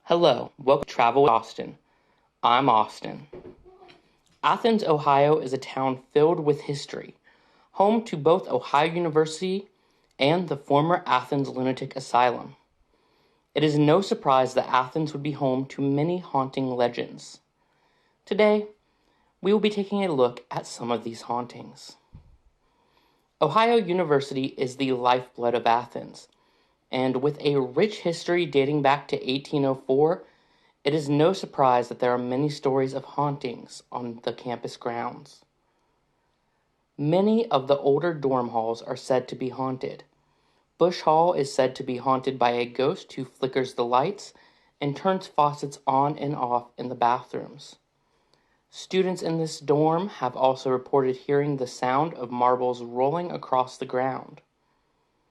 Hello, welcome to Travel with Austin. I'm Austin. Athens, Ohio is a town filled with history, home to both Ohio University and the former Athens Lunatic Asylum. It is no surprise that Athens would be home to many haunting legends. Today, we will be taking a look at some of these hauntings. Ohio University is the lifeblood of Athens, and with a rich history dating back to 1804, it is no surprise that there are many stories of hauntings on the campus grounds. Many of the older dorm halls are said to be haunted. Bush Hall is said to be haunted by a ghost who flickers the lights and turns faucets on and off in the bathrooms. Students in this dorm have also reported hearing the sound of marbles rolling across the ground.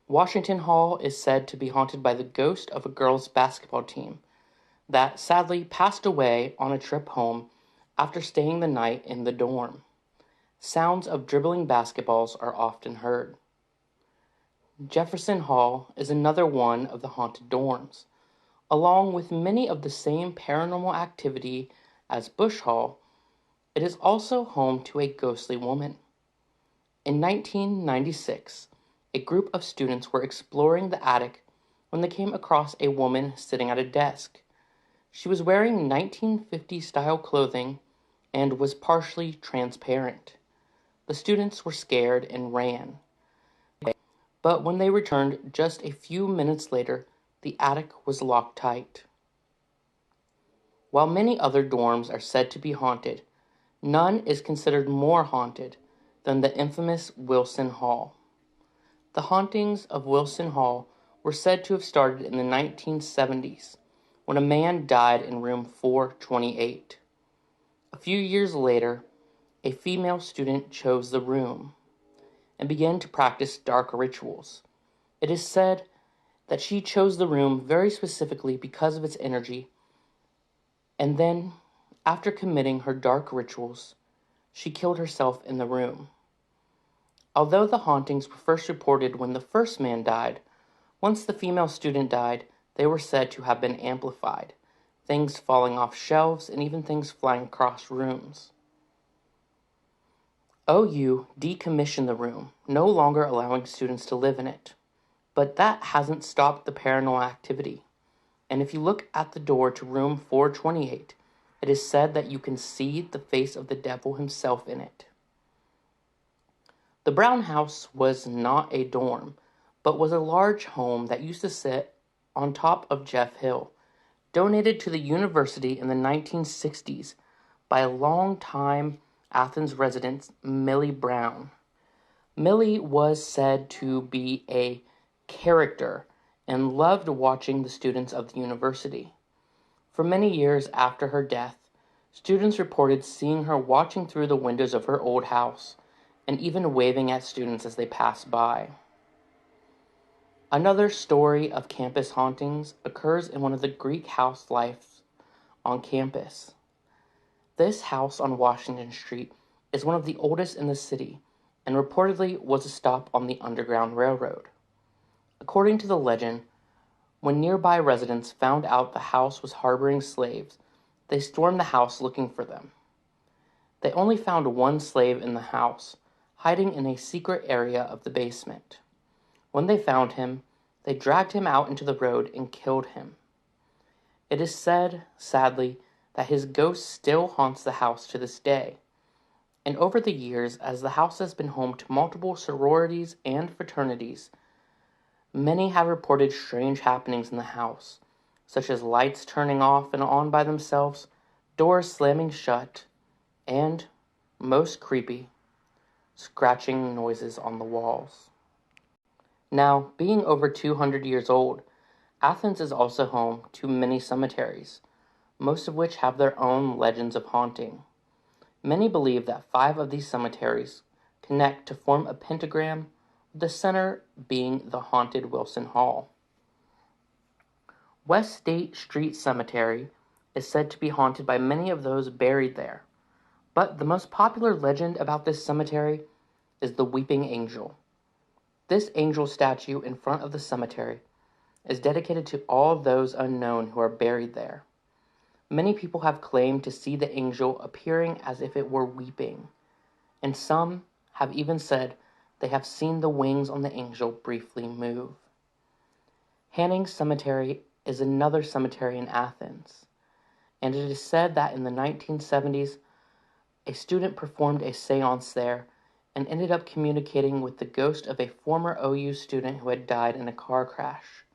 Washington Hall is said to be haunted by the ghost of a girls' basketball team that sadly passed away on a trip home after staying the night in the dorm. Sounds of dribbling basketballs are often heard. Jefferson Hall is another one of the haunted dorms. Along with many of the same paranormal activity as Bush Hall, it is also home to a ghostly woman. In 1996, a group of students were exploring the attic when they came across a woman sitting at a desk. She was wearing 1950s-style clothing and was partially transparent. The students were scared and ran. But when they returned just a few minutes later, the attic was locked tight. While many other dorms are said to be haunted, none is considered more haunted than the infamous Wilson Hall. The hauntings of Wilson Hall were said to have started in the 1970s, when a man died in room 428. A few years later, a female student chose the room and began to practice dark rituals. It is said that she chose the room very specifically because of its energy, and then, after committing her dark rituals, she killed herself in the room. Although the hauntings were first reported when the first man died, once the female student died, they were said to have been amplified, things falling off shelves and even things flying across rooms. OU decommissioned the room, no longer allowing students to live in it. But that hasn't stopped the paranormal activity. And if you look at the door to room 428, it is said that you can see the face of the devil himself in it. The Brown House was not a dorm, but was a large home that used to sit on top of Jeff Hill, donated to the university in the 1960s by a long-time Athens resident, Millie Brown. Millie was said to be a character and loved watching the students of the university. For many years after her death, students reported seeing her watching through the windows of her old house and even waving at students as they passed by. Another story of campus hauntings occurs in one of the Greek house lives on campus. This house on Washington Street is one of the oldest in the city and reportedly was a stop on the Underground Railroad. According to the legend, when nearby residents found out the house was harboring slaves, they stormed the house looking for them. They only found one slave in the house, hiding in a secret area of the basement. When they found him, they dragged him out into the road and killed him. It is said, sadly, that his ghost still haunts the house to this day. And over the years, as the house has been home to multiple sororities and fraternities, many have reported strange happenings in the house, such as lights turning off and on by themselves, doors slamming shut, and, most creepy, scratching noises on the walls. Now, being over 200 years old, Athens is also home to many cemeteries, most of which have their own legends of haunting. Many believe that 5 of these cemeteries connect to form a pentagram, with the center being the haunted Wilson Hall. West State Street Cemetery is said to be haunted by many of those buried there, but the most popular legend about this cemetery is the Weeping Angel. This angel statue in front of the cemetery is dedicated to all those unknown who are buried there. Many people have claimed to see the angel appearing as if it were weeping, and some have even said they have seen the wings on the angel briefly move. Hanning's Cemetery is another cemetery in Athens, and it is said that in the 1970s, a student performed a seance there and ended up communicating with the ghost of a former OU student who had died in a car crash.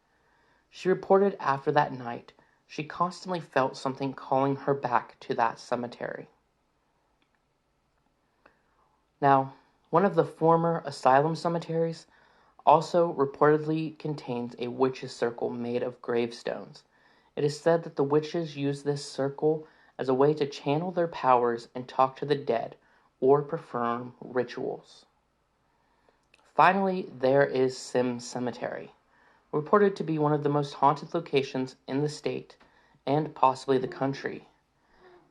She reported after that night she constantly felt something calling her back to that cemetery. Now, one of the former asylum cemeteries also reportedly contains a witch's circle made of gravestones. It is said that the witches use this circle as a way to channel their powers and talk to the dead or perform rituals. Finally, there is Sims Cemetery, reported to be one of the most haunted locations in the state and possibly the country.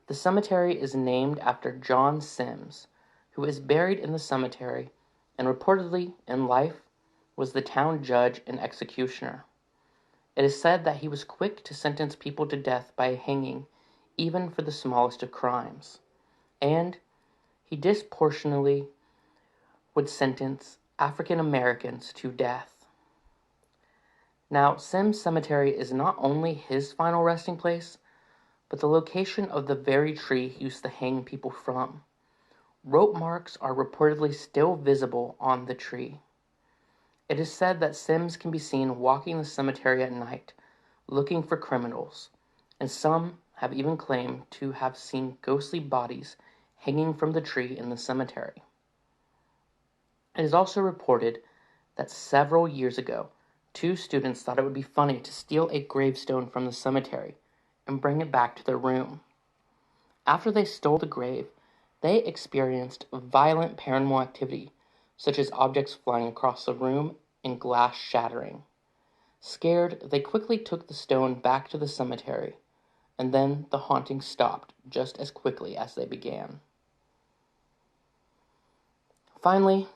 The cemetery is named after John Sims, who is buried in the cemetery and reportedly, in life, was the town judge and executioner. It is said that he was quick to sentence people to death by hanging, even for the smallest of crimes, and he disproportionately would sentence African Americans to death. Now, Sims Cemetery is not only his final resting place, but the location of the very tree he used to hang people from. Rope marks are reportedly still visible on the tree. It is said that Sims can be seen walking the cemetery at night, looking for criminals, and some have even claimed to have seen ghostly bodies hanging from the tree in the cemetery. It is also reported that several years ago, two students thought it would be funny to steal a gravestone from the cemetery and bring it back to their room. After they stole the grave, they experienced violent paranormal activity, such as objects flying across the room and glass shattering. Scared, they quickly took the stone back to the cemetery, and then the haunting stopped just as quickly as they began. Finally,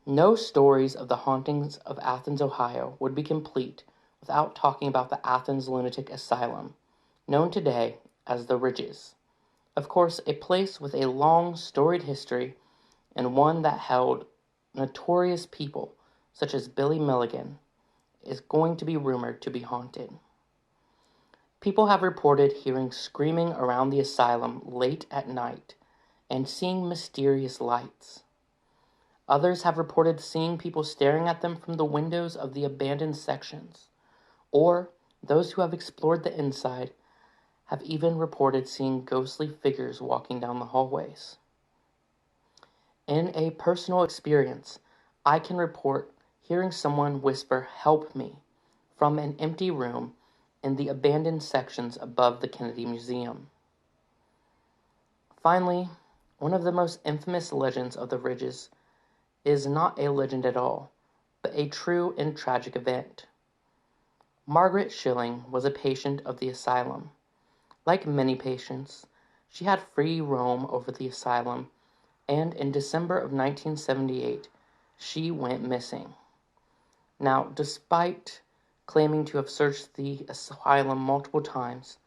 no stories of the hauntings of Athens, Ohio would be complete without talking about the Athens Lunatic Asylum, known today as the Ridges. Of course, a place with a long, storied history and one that held notorious people such as Billy Milligan is going to be rumored to be haunted. People have reported hearing screaming around the asylum late at night and seeing mysterious lights. Others have reported seeing people staring at them from the windows of the abandoned sections, or those who have explored the inside have even reported seeing ghostly figures walking down the hallways. In a personal experience, I can report hearing someone whisper, "Help me," from an empty room in the abandoned sections above the Kennedy Museum. Finally, one of the most infamous legends of the Ridges is not a legend at all, but a true and tragic event. Margaret Schilling was a patient of the asylum. Like many patients, she had free roam over the asylum, and in December of 1978, she went missing. Now, despite claiming to have searched the asylum multiple times,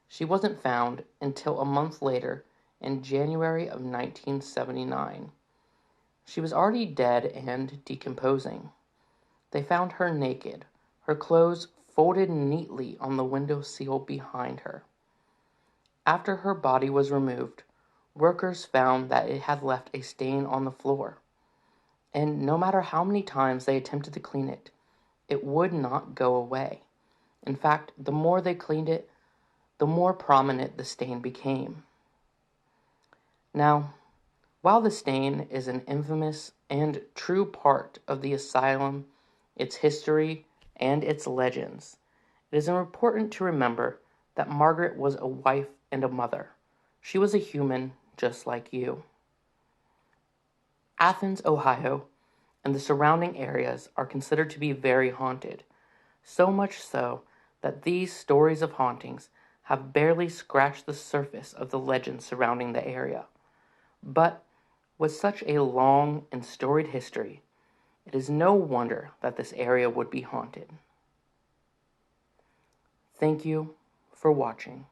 she wasn't found until a month later in January of 1979. She was already dead and decomposing. They found her naked, her clothes folded neatly on the windowsill behind her. After her body was removed, workers found that it had left a stain on the floor, and no matter how many times they attempted to clean it, it would not go away. In fact, the more they cleaned it, the more prominent the stain became. Now, while the stain is an infamous and true part of the asylum, its history, and its legends, it is important to remember that Margaret was a wife and a mother. She was a human just like you. Athens, Ohio, and the surrounding areas are considered to be very haunted, so much so that these stories of hauntings have barely scratched the surface of the legends surrounding the area. But with such a long and storied history, it is no wonder that this area would be haunted. Thank you for watching.